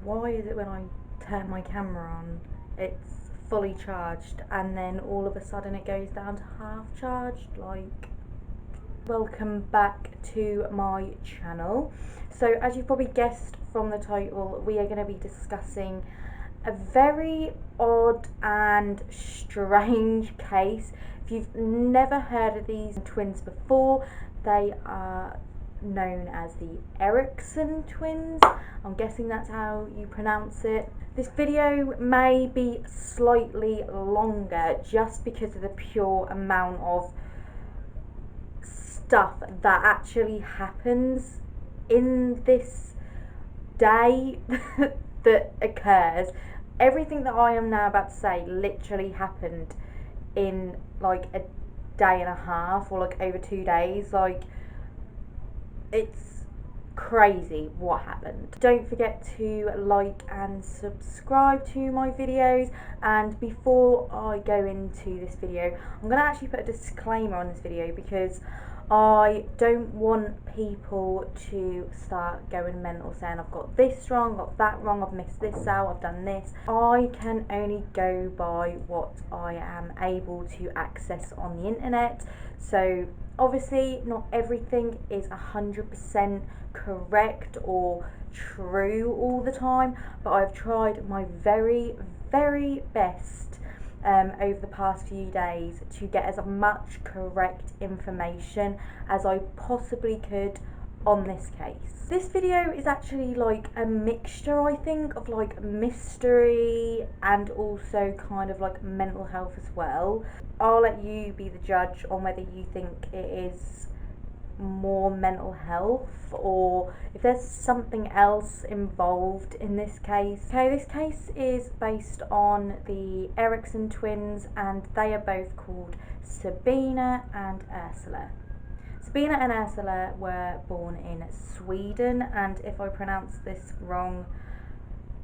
why is it when I turn my camera on it's fully charged and then all of a sudden it goes down to half charged? Like, welcome back to my channel. So as you've probably guessed from the title, we are going to be discussing a very odd and strange case. If you've never heard of these twins before, they are known as the Eriksson twins. I'm guessing that's how you pronounce it. This video may be slightly longer just because of the pure amount of stuff that actually happens in this day that occurs. Everything that I am now about to say literally happened in like a day and a half or like over 2 days. Like, it's crazy what happened. Don't forget to like and subscribe to my videos, and before I go into this video, I'm going to actually put a disclaimer on this video because I don't want people to start going mental saying I've got this wrong, got that wrong, I've missed this out, I've done this. I can only go by what I am able to access on the internet. So obviously not everything is 100% correct or true all the time, but I've tried my very, very best over the past few days to get as much correct information as I possibly could on this case. This video is actually like a mixture, I think, of like mystery and also kind of like mental health as well. I'll let you be the judge on whether you think it is more mental health or if there's something else involved in this case. Okay, this case is based on the Eriksson twins, and they are both called Sabina and Ursula. Sabina and Ursula were born in Sweden, and if I pronounce this wrong,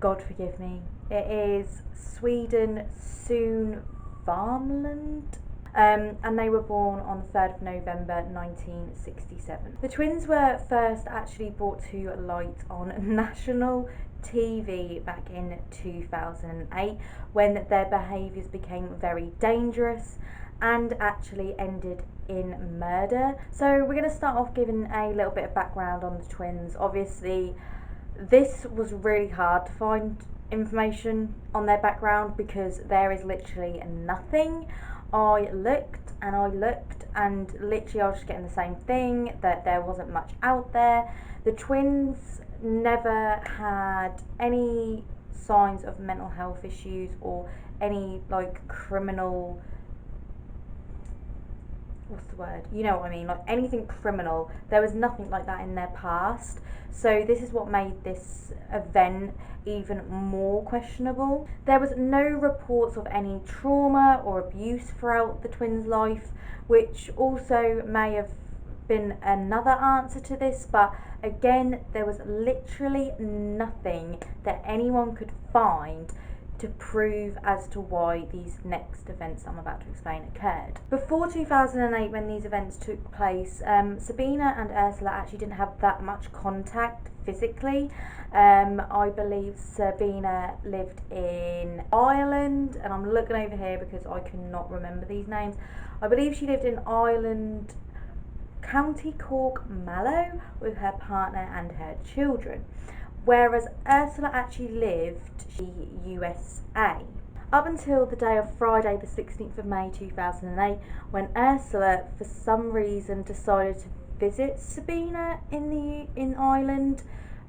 God forgive me, it is Sweden soon farmland. And they were born on the 3rd of November 1967. The twins were first actually brought to light on national TV back in 2008 when their behaviours became very dangerous and actually ended in murder. So we're going to start off giving a little bit of background on the twins. Obviously, this was really hard to find information on their background because there is literally nothing. I looked and literally I was just getting the same thing, that there wasn't much out there. The twins never had any signs of mental health issues or any like criminal, what's the word? You know what I mean, like anything criminal. There was nothing like that in their past. So this is what made this event even more questionable. There was no reports of any trauma or abuse throughout the twins' life, which also may have been another answer to this, but again, there was literally nothing that anyone could find to prove as to why these next events I'm about to explain occurred. Before 2008, when these events took place, Sabina and Ursula actually didn't have that much contact physically. I believe Sabina lived in Ireland, and I'm looking over here because I cannot remember these names. I believe she lived in Ireland, County Cork, Mallow, with her partner and her children, whereas Ursula actually lived in the USA. Up until the day of Friday the 16th of May 2008, when Ursula for some reason decided to visit Sabina in Ireland.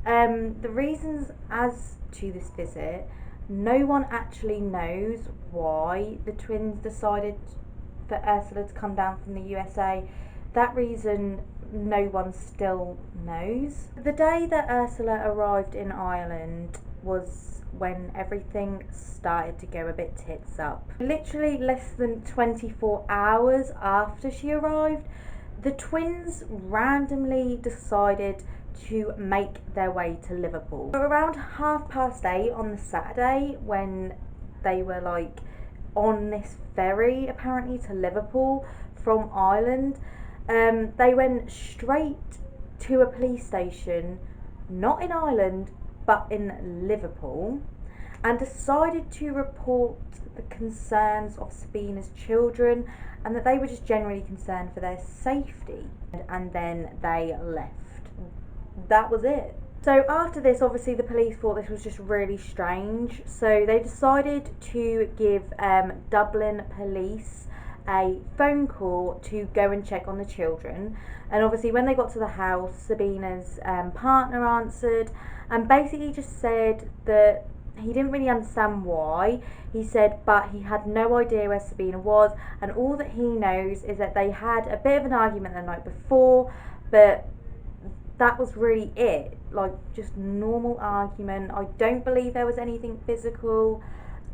The reasons as to this visit, no one actually knows why the twins decided for Ursula to come down from the USA. That reason no one still knows. The day that Ursula arrived in Ireland was when everything started to go a bit tits up. Literally less than 24 hours after she arrived, the twins randomly decided to make their way to Liverpool. Around 8:30 on the Saturday, when they were like on this ferry apparently to Liverpool from Ireland, they went straight to a police station, not in Ireland, but in Liverpool, and decided to report the concerns of Sabina's children and that they were just generally concerned for their safety. And then they left. That was it. So after this, obviously the police thought this was just really strange, so they decided to give Dublin police a phone call to go and check on the children. And obviously when they got to the house, Sabina's partner answered and basically just said that he didn't really understand why. He said but he had no idea where Sabina was, and all that he knows is that they had a bit of an argument the night before, but that was really it. Like, just normal argument. I don't believe there was anything physical.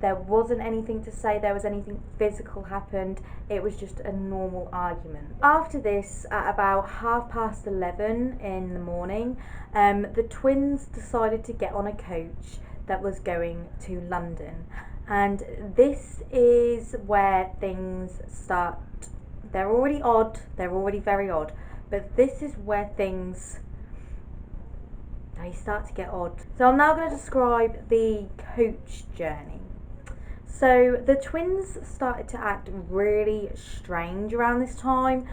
There wasn't anything to say there was anything physical happened. It was just a normal argument. After this, at about 11:30 in the morning, the twins decided to get on a coach that was going to London. And this is where things start. They're already odd. They're already very odd. But this is where they start to get odd. So I'm now going to describe the coach journey. So the twins started to act really strange around this time,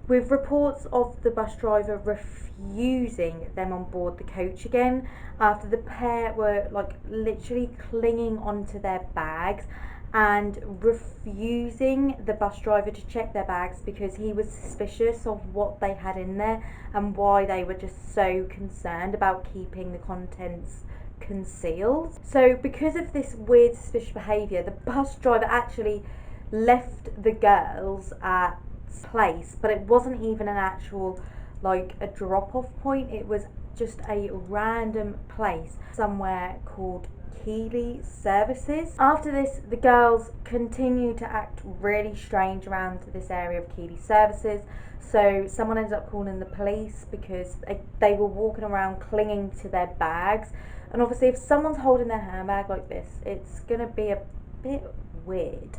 with reports of the bus driver refusing them on board the coach again after the pair were like literally clinging onto their bags and refusing the bus driver to check their bags because he was suspicious of what they had in there and why they were just so concerned about keeping the contents concealed. So because of this weird suspicious behaviour, the bus driver actually left the girls at place, but it wasn't even an actual like a drop-off point. It was just a random place somewhere called Keeley Services. After this, the girls continued to act really strange around this area of Keeley Services, so someone ended up calling the police because they were walking around clinging to their bags, and obviously if someone's holding their handbag like this, it's gonna be a bit weird.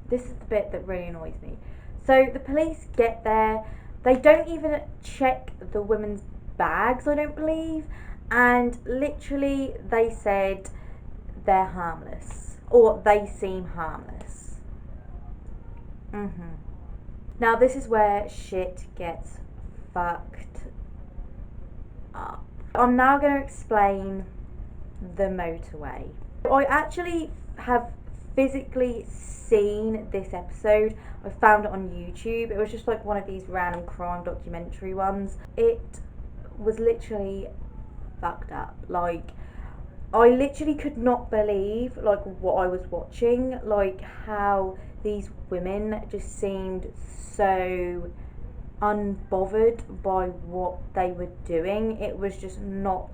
This is the bit that really annoys me. So the police get there, they don't even check the women's bags, I don't believe, and literally they said they're harmless, or they seem harmless. Now this is where shit gets fucked up. I'm now going to explain the motorway. I actually have physically seen this episode. I found it on YouTube. It was just like one of these random crime documentary ones. It was literally fucked up. Like, I literally could not believe like what I was watching, like how these women just seemed so unbothered by what they were doing. It was just not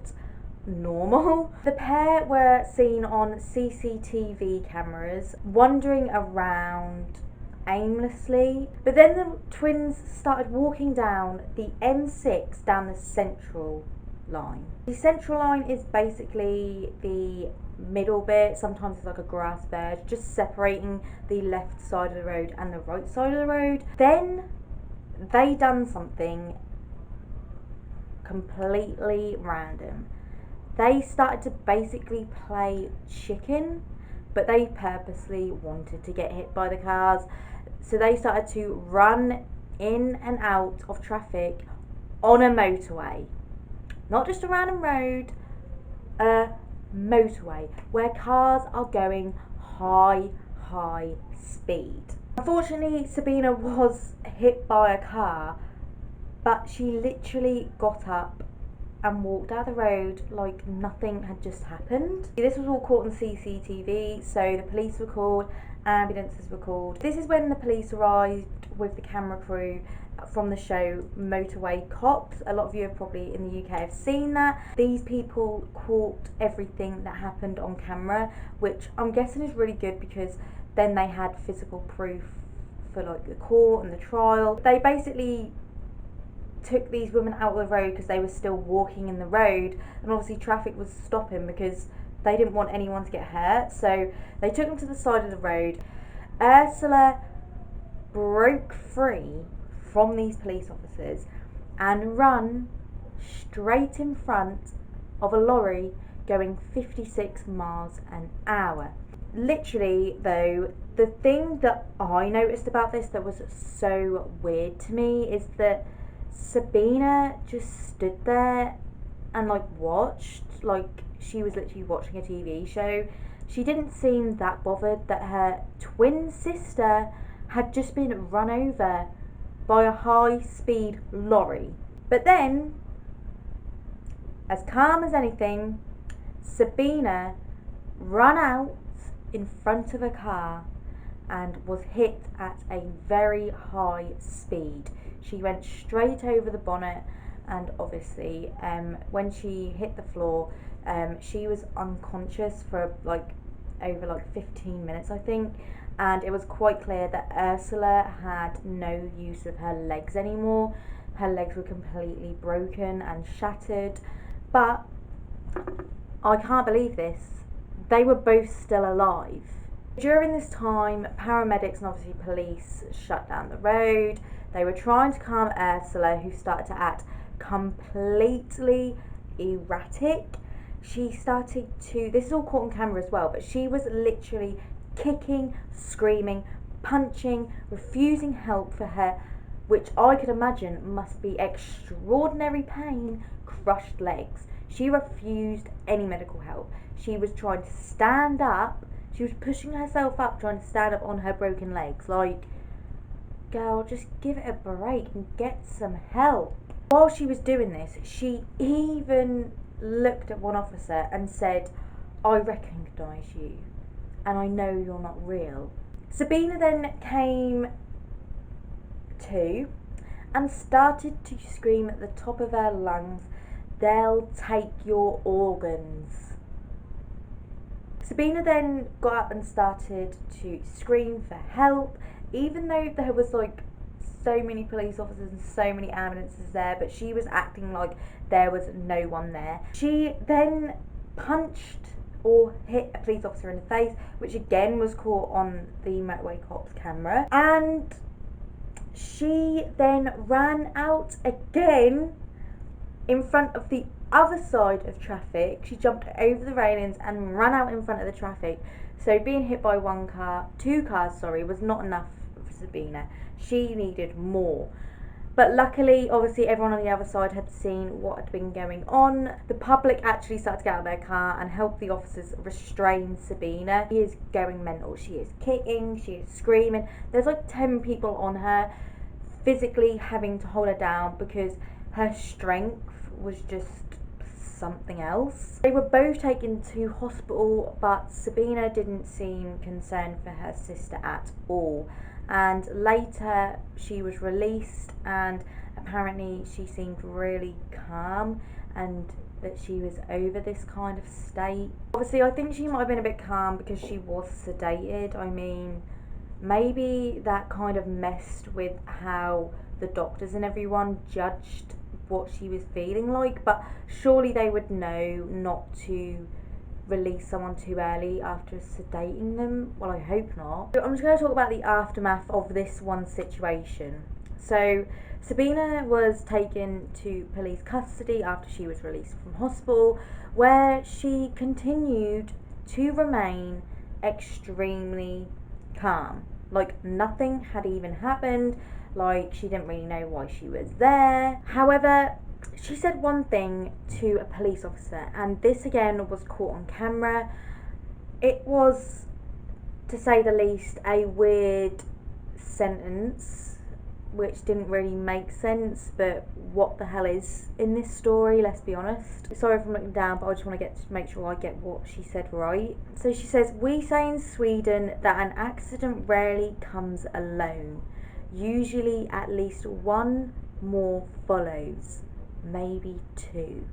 normal. The pair were seen on CCTV cameras wandering around aimlessly, but then the twins started walking down the M6 down the central line. The central line is basically the middle bit, sometimes it's like a grass bed, just separating the left side of the road and the right side of the road. Then they done something completely random. They started to basically play chicken, but they purposely wanted to get hit by the cars. So they started to run in and out of traffic on a motorway. Not just a random road, a motorway where cars are going high speed. Unfortunately, Sabina was hit by a car, but she literally got up and walked down the road like nothing had just happened. This was all caught on CCTV, so the police were called, ambulances were called. This is when the police arrived with the camera crew from the show Motorway Cops. A lot of you have probably in the UK have seen that. These people caught everything that happened on camera, which I'm guessing is really good because then they had physical proof for like the court and the trial. They basically took these women out of the road because they were still walking in the road, and obviously traffic was stopping because they didn't want anyone to get hurt, so they took them to the side of the road. Ursula broke free from these police officers and ran straight in front of a lorry going 56 miles an hour. Literally though, the thing that I noticed about this that was so weird to me is that Sabina just stood there and like watched, like she was literally watching a TV show. She didn't seem that bothered that her twin sister had just been run over by a high-speed lorry. But then, as calm as anything, Sabina ran out in front of a car and was hit at a very high speed. She went straight over the bonnet, and obviously when she hit the floor, she was unconscious for over 15 minutes, I think, and it was quite clear that Ursula had no use of her legs anymore. Her legs were completely broken and shattered. But I can't believe this, they were both still alive. During this time, paramedics and obviously police shut down the road. They were trying to calm Ursula, who started to act completely erratic. She started to, this is all caught on camera as well, but she was literally kicking, screaming, punching, refusing help for her, which I could imagine must be extraordinary pain, crushed legs. She refused any medical help. She was trying to stand up. She was pushing herself up, trying to stand up on her broken legs. Like, girl, just give it a break and get some help. While she was doing this, she even looked at one officer and said, "I recognise you, and I know you're not real." Sabina then came to and started to scream at the top of her lungs, "They'll take your organs." Sabina then got up and started to scream for help, even though there was so many police officers and so many ambulances there, but she was acting like there was no one there. She then punched or hit a police officer in the face, which again was caught on the motorway cop's camera, and she then ran out again in front of the other side of traffic. She jumped over the railings and ran out in front of the traffic. So being hit by two cars, was not enough for Sabina. She needed more. But luckily, obviously, everyone on the other side had seen what had been going on. The public actually started to get out of their car and help the officers restrain Sabina. She is going mental. She is kicking, she is screaming. There's 10 people on her, physically having to hold her down because her strength was just something else. They were both taken to hospital, but Sabina didn't seem concerned for her sister at all. And later she was released, and apparently she seemed really calm and that she was over this kind of state. Obviously, I think she might have been a bit calm because she was sedated. I mean, maybe that kind of messed with how the doctors and everyone judged what she was feeling like, but surely they would know not to release someone too early after sedating them. Well, I hope not. So I'm just going to talk about the aftermath of this one situation. So Sabina was taken to police custody after she was released from hospital, where she continued to remain extremely calm. Like nothing had even happened. Like she didn't really know why she was there. However, she said one thing to a police officer, and this again was caught on camera. It was, to say the least, a weird sentence, which didn't really make sense, but what the hell is in this story, let's be honest. Sorry if I'm looking down, but I just want to make sure I get what she said right. So she says, "We say in Sweden that an accident rarely comes alone. Usually at least one more follows, maybe two."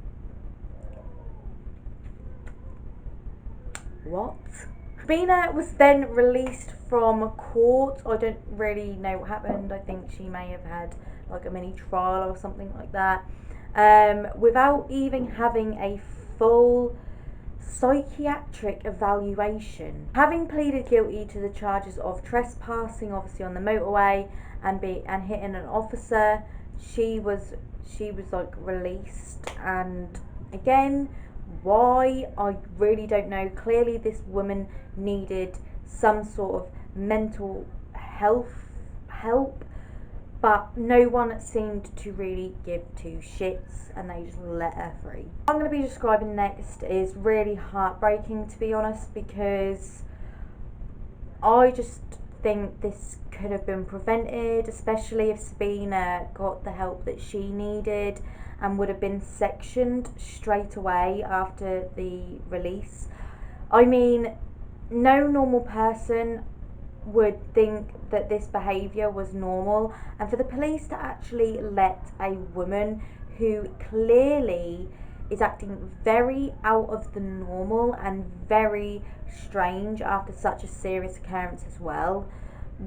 What? Sabina was then released from court. I don't really know what happened. I think she may have had a mini trial or something like that, without even having a full psychiatric evaluation. Having pleaded guilty to the charges of trespassing, obviously on the motorway, and hitting an officer, she was released. And again, Why? I really don't know. Clearly this woman needed some sort of mental health help, but no one seemed to really give two shits, and they just let her free. What I'm going to be describing next is really heartbreaking, to be honest, because I just think this could have been prevented, especially if Sabina got the help that she needed and would have been sectioned straight away after the release. I mean, no normal person would think that this behaviour was normal, and for the police to actually let a woman who clearly is acting very out of the normal and very strange after such a serious occurrence as well,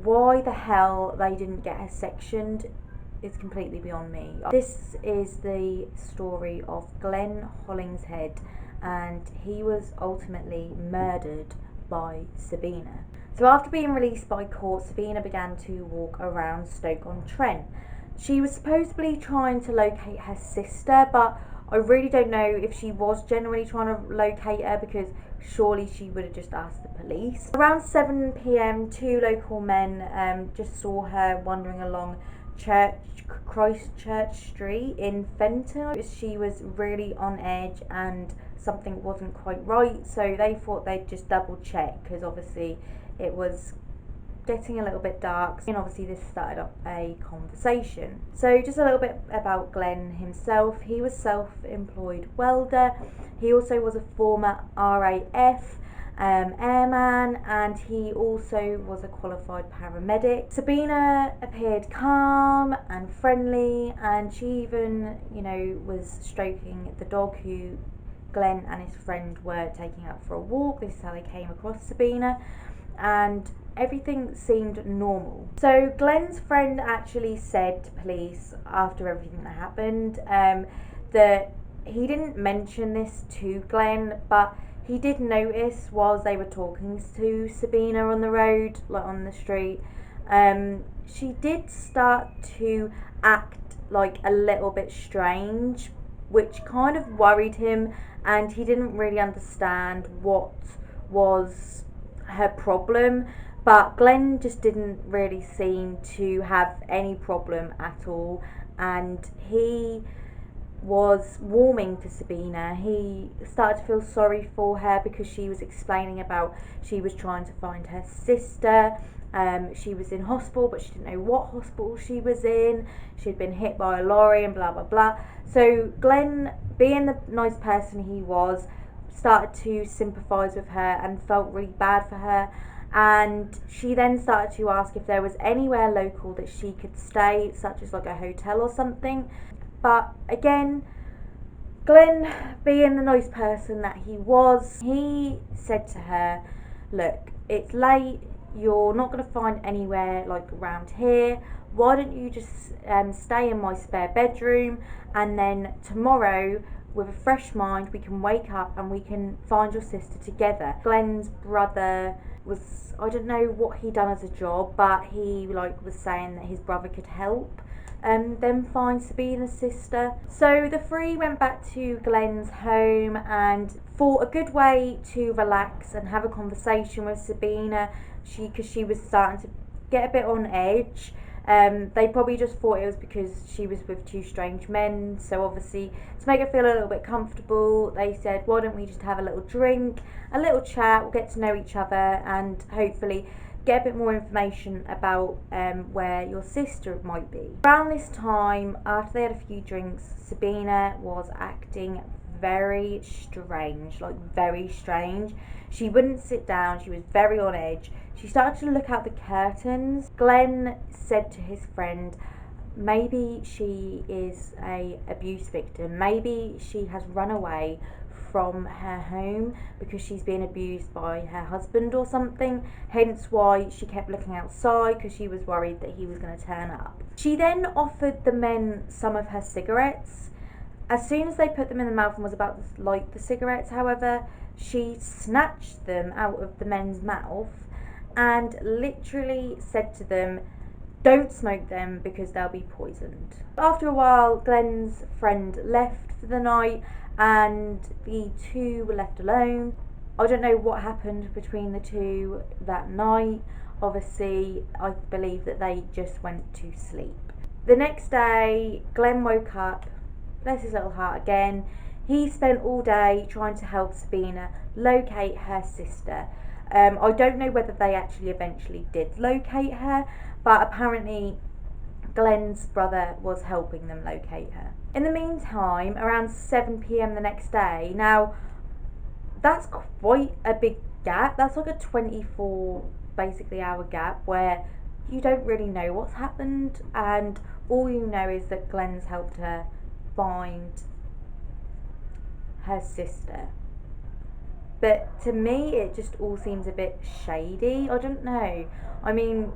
why the hell they didn't get her sectioned is completely beyond me. This is the story of Glenn Hollingshead, and he was ultimately murdered by Sabina. So after being released by court, Sabina began to walk around Stoke-on-Trent. She was supposedly trying to locate her sister, but I really don't know if she was genuinely trying to locate her, because surely she would have just asked the police. Around 7 p.m, two local men just saw her wandering along Christchurch Street in Fenton. She was really on edge and something wasn't quite right, so they thought they'd just double check, because obviously it was getting a little bit dark, and obviously this started up a conversation. So just a little bit about Glenn himself. He was self-employed welder. He also was a former RAF airman, and he also was a qualified paramedic. Sabina appeared calm and friendly, and she even, was stroking the dog who Glenn and his friend were taking out for a walk. This is how they came across Sabina, and everything seemed normal. So Glenn's friend actually said to police after everything that happened that he didn't mention this to Glenn, but he did notice whilst they were talking to Sabina on the road, like on the street, she did start to act like a little bit strange, which kind of worried him, and he didn't really understand what was her problem. But Glenn just didn't really seem to have any problem at all, and he was warming to Sabina. He started to feel sorry for her because she was explaining about she was trying to find her sister. She was in hospital, but she didn't know what hospital she was in. She'd been hit by a lorry and blah blah blah. So Glenn, being the nice person he was, started to sympathise with her and felt really bad for her. And she then started to ask if there was anywhere local that she could stay, such as like a hotel or something. But again, Glenn, being the nice person that he was, he said to her, look, it's late, you're not going to find anywhere like around here. Why don't you just stay in my spare bedroom, and then tomorrow with a fresh mind we can wake up and we can find your sister together. Glenn's brother was, I don't know what he done as a job, but he was saying that his brother could help them find Sabina's sister. So the three went back to Glenn's home and thought a good way to relax and have a conversation with Sabina, because she was starting to get a bit on edge. They probably just thought it was because she was with two strange men, so obviously to make her feel a little bit comfortable, they said, why don't we just have a little drink, a little chat, we'll get to know each other and hopefully get a bit more information about where your sister might be. Around this time, after they had a few drinks, Sabina was acting very strange, very strange. She wouldn't sit down, she was very on edge. She started to look out the curtains. Glenn said to his friend, maybe she is a abuse victim, maybe she has run away from her home because she's been abused by her husband or something, hence why she kept looking outside, because she was worried that he was going to turn up. She then offered the men some of her cigarettes. As soon as they put them in the mouth and was about to light the cigarettes, however, she snatched them out of the men's mouth and literally said to them, don't smoke them because they'll be poisoned. After a while, Glenn's friend left for the night, and the two were left alone. I don't know what happened between the two that night. Obviously, I believe that they just went to sleep. The next day, Glenn woke up, bless his little heart again. He spent all day trying to help Sabina locate her sister. I don't know whether they actually eventually did locate her, but apparently Glenn's brother was helping them locate her. In the meantime, around 7 p.m. the next day, now that's quite a big gap. That's like a 24 basically hour gap where you don't really know what's happened, and all you know is that Glenn's helped her find her sister. But to me, it just all seems a bit shady. I don't know. I mean,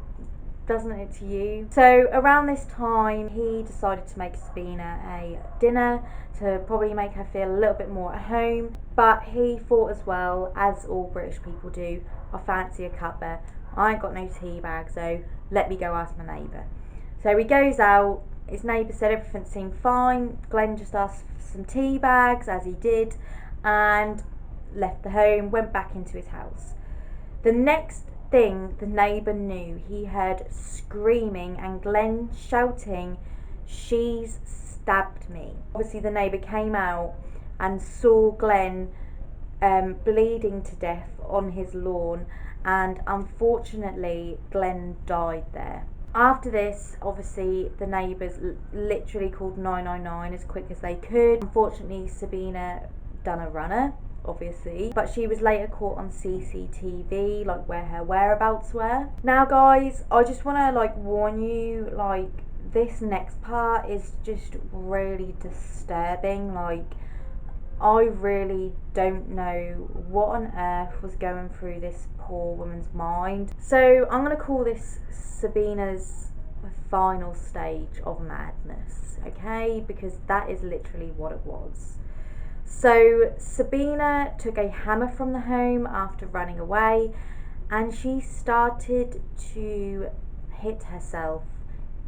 doesn't it to you? So around this time, he decided to make Sabina a dinner to probably make her feel a little bit more at home. But he thought as well, as all British people do, I fancy a cuppa. I ain't got no tea bag, so let me go ask my neighbour. So he goes out. His neighbour said everything seemed fine. Glenn just asked for some tea bags, as he did, and left the home, went back into his house. The next thing the neighbour knew, he heard screaming and Glenn shouting, "She's stabbed me." Obviously the neighbour came out and saw Glenn bleeding to death on his lawn, and unfortunately Glenn died there. After this, obviously the neighbours literally called 999 as quick as they could. Unfortunately Sabina done a runner, obviously, but she was later caught on CCTV, like where her whereabouts were. Now guys, I just want to like warn you, like this next part is just really disturbing. Like I really don't know what on earth was going through this poor woman's mind. So I'm going to call this Sabina's final stage of madness, okay? Because that is literally what it was. So Sabina took a hammer from the home after running away, and she started to hit herself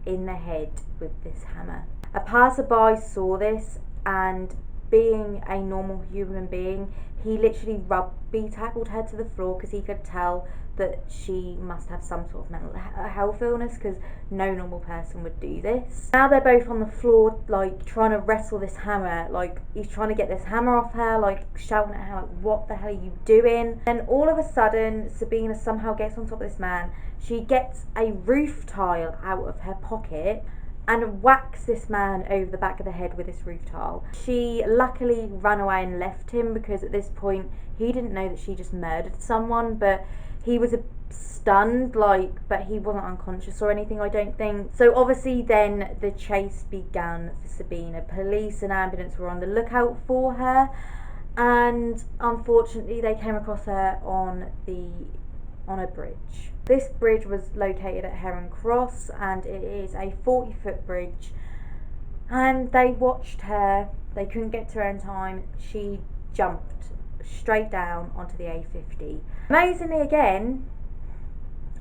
in the head with this hammer. A passerby saw this, and being a normal human being, he literally rugby tackled her to the floor because he could tell that she must have some sort of mental health illness, because no normal person would do this. Now they're both on the floor, like trying to wrestle this hammer. Like he's trying to get this hammer off her, like shouting at her, like, "What the hell are you doing?" And all of a sudden, Sabina somehow gets on top of this man. She gets a roof tile out of her pocket and whacks this man over the back of the head with this roof tile. She luckily ran away and left him, because at this point he didn't know that she just murdered someone, but he was stunned, like, but he wasn't unconscious or anything, I don't think. So obviously then the chase began for Sabina. Police and ambulance were on the lookout for her, and unfortunately they came across her on a bridge. This bridge was located at Heron Cross, and it is a 40-foot bridge, and they watched her. They couldn't get to her in time. She jumped straight down onto the A50. Amazingly again,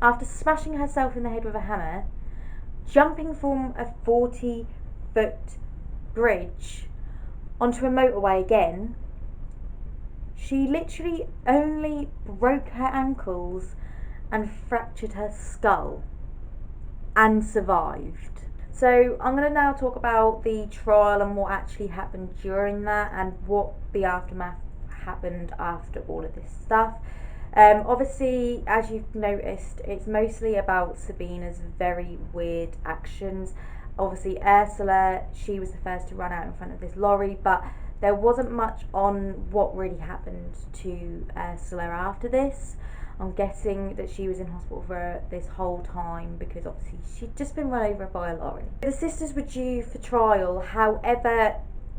after smashing herself in the head with a hammer, jumping from a 40-foot bridge onto a motorway again, she literally only broke her ankles and fractured her skull and survived. So I'm going to now talk about the trial and what actually happened during that, and what the aftermath happened after all of this stuff. Obviously, as you've noticed, it's mostly about Sabina's very weird actions. Obviously Ursula, she was the first to run out in front of this lorry, but there wasn't much on what really happened to Ursula after this. I'm guessing that she was in hospital for this whole time, because obviously she'd just been run over by a lorry. The sisters were due for trial, however,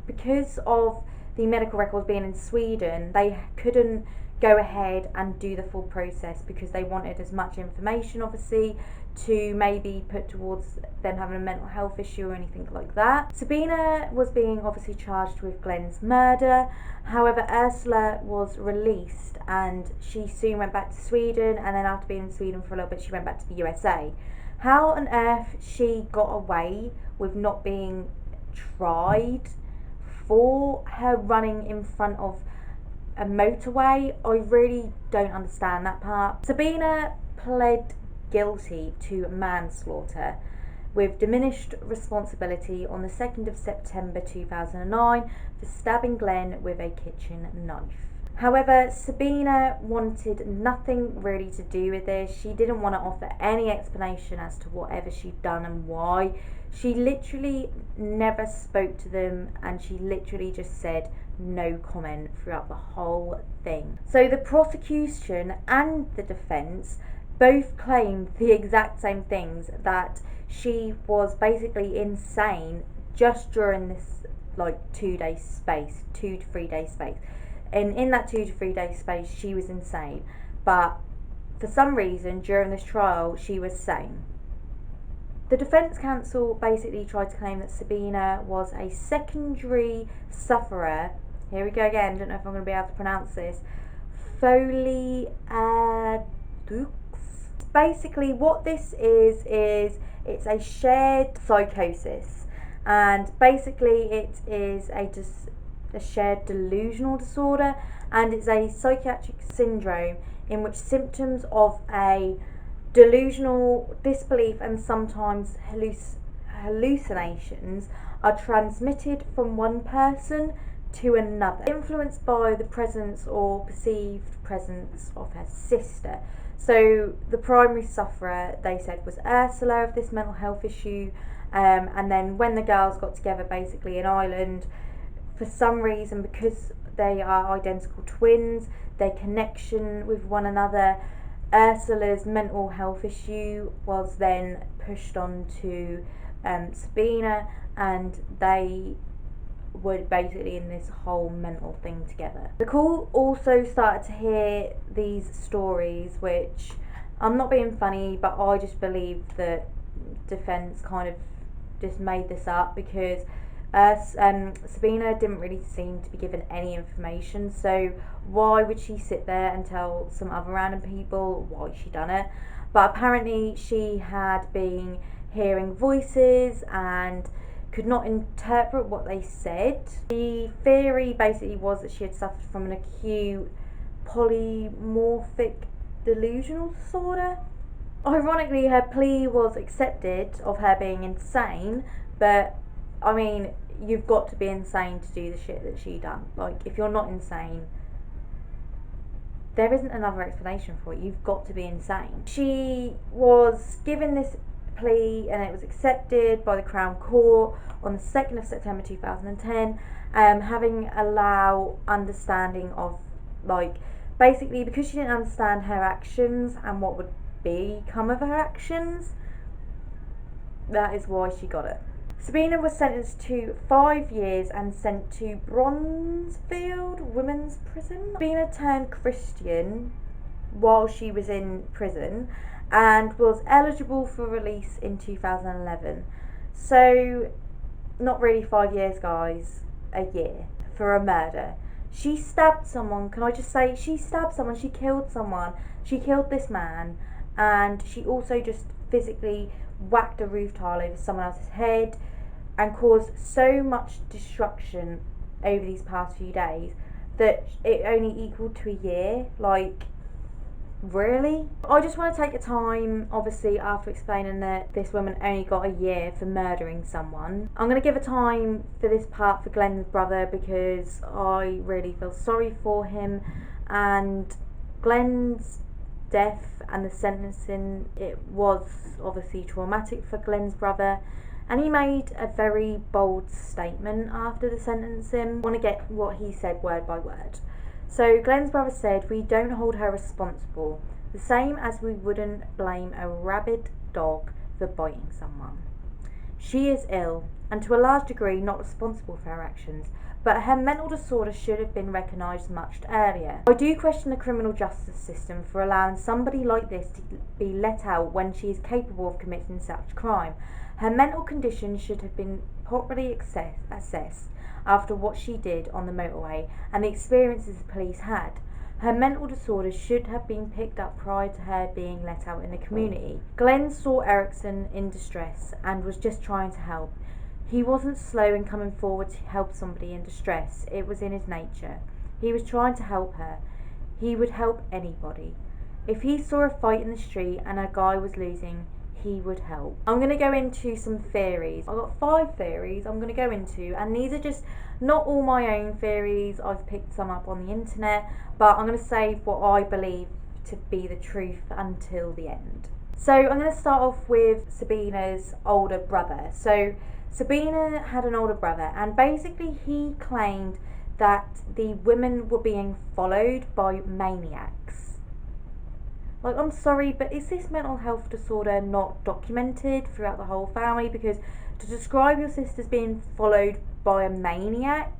because of the medical records being in Sweden, they couldn't go ahead and do the full process, because they wanted as much information, obviously, to maybe put towards them having a mental health issue or anything like that. Sabina was being obviously charged with Glenn's murder. However, Ursula was released, and she soon went back to Sweden, and then after being in Sweden for a little bit, she went back to the USA. How on earth she got away with not being tried for her running in front of a motorway. I really don't understand that part. Sabina pled guilty to manslaughter with diminished responsibility on the 2nd of September 2009 for stabbing Glenn with a kitchen knife. However, Sabina wanted nothing really to do with this. She didn't want to offer any explanation as to whatever she'd done and why. She literally never spoke to them, and she literally just said no comment throughout the whole thing. So the prosecution and the defence both claimed the exact same things, that she was basically insane just during this 2 day space, 2 to 3 day space. And in that 2 to 3 day space, she was insane. But for some reason, during this trial, she was sane. The defence counsel basically tried to claim that Sabina was a secondary sufferer. Here we go again, don't know if I'm going to be able to pronounce this. Folie à deux. Basically, what this is it's a shared psychosis. And basically, it is a shared delusional disorder, and it's a psychiatric syndrome in which symptoms of a delusional disbelief and sometimes hallucinations are transmitted from one person to another, influenced by the presence or perceived presence of her sister. So the primary sufferer, they said, was Ursula of this mental health issue, and then when the girls got together basically in Ireland, for some reason, because they are identical twins, their connection with one another, Ursula's mental health issue was then pushed on to Sabina, and they were basically in this whole mental thing together. The court also started to hear these stories, which I'm not being funny, but I just believe that defence kind of just made this up, because Sabina didn't really seem to be given any information, so why would she sit there and tell some other random people why she done it? But apparently she had been hearing voices and could not interpret what they said. The theory basically was that she had suffered from an acute polymorphic delusional disorder. Ironically, her plea was accepted of her being insane, but I mean, you've got to be insane to do the shit that she done. If you're not insane, there isn't another explanation for it. You've got to be insane. She was given this plea and it was accepted by the Crown Court on the 2nd of September 2010, having allow understanding of, basically, because she didn't understand her actions and what would become of her actions, that is why she got it. Sabina was sentenced to 5 years and sent to Bronzefield Women's Prison. Sabina turned Christian while she was in prison and was eligible for release in 2011. So, not really 5 years, guys, a year for a murder. She stabbed someone, can I just say, she stabbed someone, she killed someone, she killed this man, and she also just physically whacked a roof tile over someone else's head and caused so much destruction over these past few days that it only equaled to a year. Really? I just want to take a time, obviously, after explaining that this woman only got a year for murdering someone. I'm going to give a time for this part for Glenn's brother, because I really feel sorry for him, and Glenn's death and the sentencing, it was obviously traumatic for Glenn's brother, and he made a very bold statement after the sentencing. I want to get what he said word by word. So Glenn's brother said, "We don't hold her responsible, the same as we wouldn't blame a rabid dog for biting someone. She is ill, and to a large degree not responsible for her actions, but her mental disorder should have been recognised much earlier. I do question the criminal justice system for allowing somebody like this to be let out when she is capable of committing such crime. Her mental condition should have been properly assessed after what she did on the motorway and the experiences the police had. Her mental disorder should have been picked up prior to her being let out in the community. Glenn saw Eriksson in distress and was just trying to help. He wasn't slow in coming forward to help somebody in distress. It was in his nature. He was trying to help her. He would help anybody. If he saw a fight in the street and a guy was losing, he would help. I'm going to go into some theories. I've got 5 theories I'm going to go into, and these are just not all my own theories. I've picked some up on the internet, but I'm going to save what I believe to be the truth until the end. So I'm going to start off with Sabina's older brother. So Sabina had an older brother, and basically he claimed that the women were being followed by maniacs. Like, I'm sorry, but is this mental health disorder not documented throughout the whole family? Because to describe your sisters being followed by a maniac,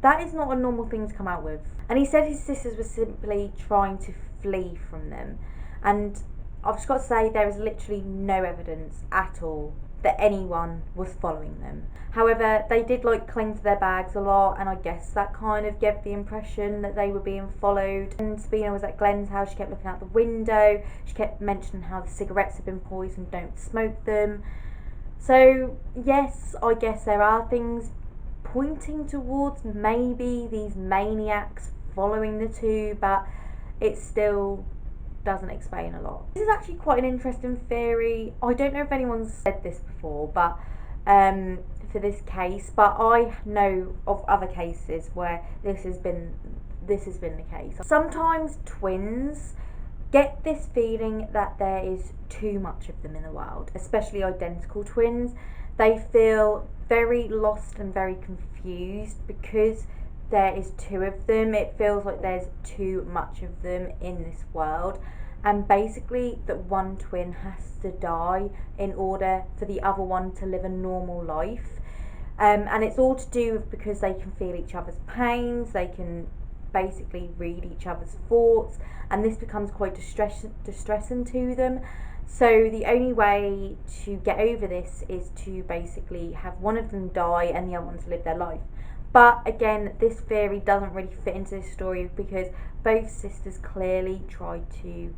that is not a normal thing to come out with. And he said his sisters were simply trying to flee from them. And I've just got to say, there is literally no evidence at all that anyone was following them. However, they did cling to their bags a lot, and I guess that kind of gave the impression that they were being followed. And Sabina was at Glenn's house, she kept looking out the window, she kept mentioning how the cigarettes had been poisoned, don't smoke them. So yes, I guess there are things pointing towards maybe these maniacs following the two, but it still doesn't explain a lot. This is actually quite an interesting theory. I don't know if anyone's said this before, but for this case, but I know of other cases where this has been the case. Sometimes twins get this feeling that there is too much of them in the world, especially identical twins. They feel very lost and very confused because there is 2 of them. It feels like there's too much of them in this world, and basically that one twin has to die in order for the other one to live a normal life. And it's all to do with because they can feel each other's pains, they can basically read each other's thoughts, and this becomes quite distressing to them. So the only way to get over this is to basically have one of them die and the other one to live their life. But again, this theory doesn't really fit into this story because both sisters clearly tried to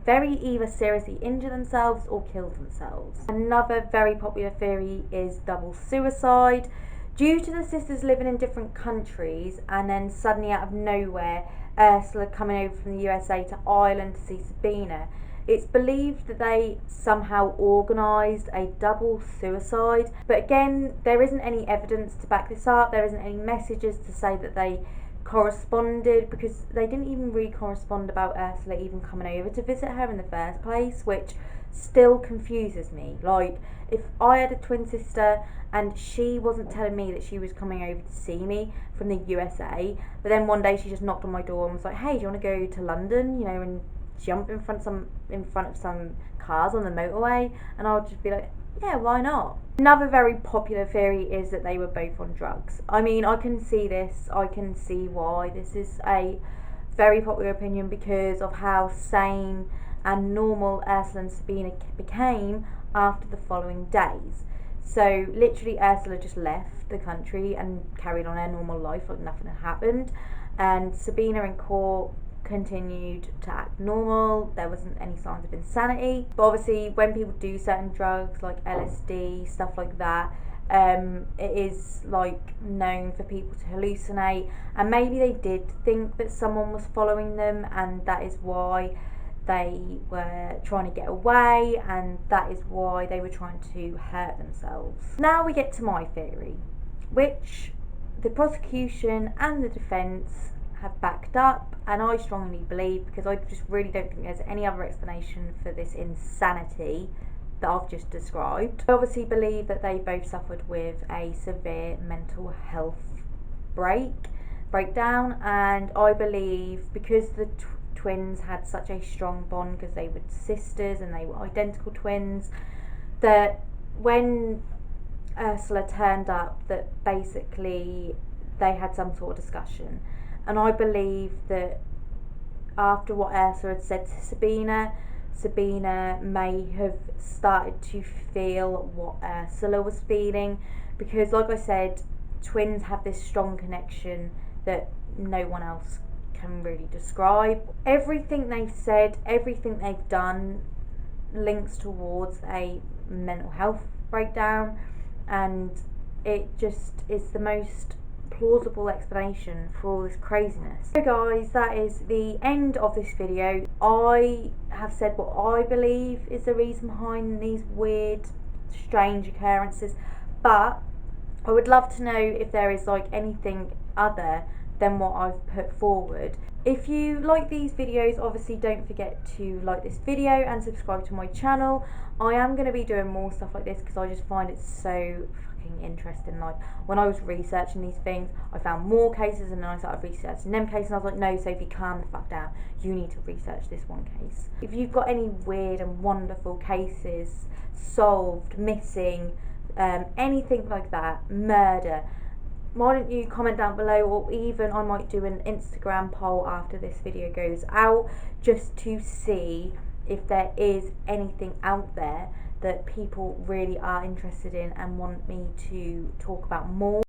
very either seriously injure themselves or kill themselves. Another very popular theory is double suicide. Due to the sisters living in different countries and then suddenly out of nowhere Ursula coming over from the USA to Ireland to see Sabina, it's believed that they somehow organised a double suicide, but again, there isn't any evidence to back this up. There isn't any messages to say that they corresponded, because they didn't even really correspond about Ursula even coming over to visit her in the first place, which still confuses me. Like, if I had a twin sister and she wasn't telling me that she was coming over to see me from the USA, but then one day she just knocked on my door and was like, hey, do you want to go to London, and jump in front of some cars on the motorway, and I would just be like, yeah, why not? Another very popular theory is that they were both on drugs. I mean, I can see this, I can see why this is a very popular opinion because of how sane and normal Ursula and Sabina became after the following days. So literally Ursula just left the country and carried on her normal life like nothing had happened, and Sabina in court continued to act normal. There wasn't any signs of insanity, but obviously when people do certain drugs like LSD, stuff like that, it is known for people to hallucinate, and maybe they did think that someone was following them, and that is why they were trying to get away, and that is why they were trying to hurt themselves. Now we get to my theory, which the prosecution and the defence have backed up, and I strongly believe, because I just really don't think there's any other explanation for this insanity that I've just described. I obviously believe that they both suffered with a severe mental health breakdown, and I believe because the twins had such a strong bond because they were sisters and they were identical twins, that when Ursula turned up, that basically they had some sort of discussion. And I believe that after what Ursula had said to Sabina, Sabina may have started to feel what Ursula was feeling, because like I said, twins have this strong connection that no one else can really describe. Everything they've said, everything they've done links towards a mental health breakdown, and it just is the most plausible explanation for all this craziness. So guys, that is the end of this video. I have said what I believe is the reason behind these weird, strange occurrences, but I would love to know if there is like anything other than what I've put forward. If you like these videos, obviously don't forget to like this video and subscribe to my channel. I am going to be doing more stuff like this because I just find it so fucking interesting. Like when I was researching these things, I found more cases, and then I started researching them cases, and I was like, no Sophie, calm the fuck down, you need to research this one case. If you've got any weird and wonderful cases, solved, missing, anything like that, murder, why don't you comment down below, or even I might do an Instagram poll after this video goes out, just to see if there is anything out there that people really are interested in and want me to talk about more.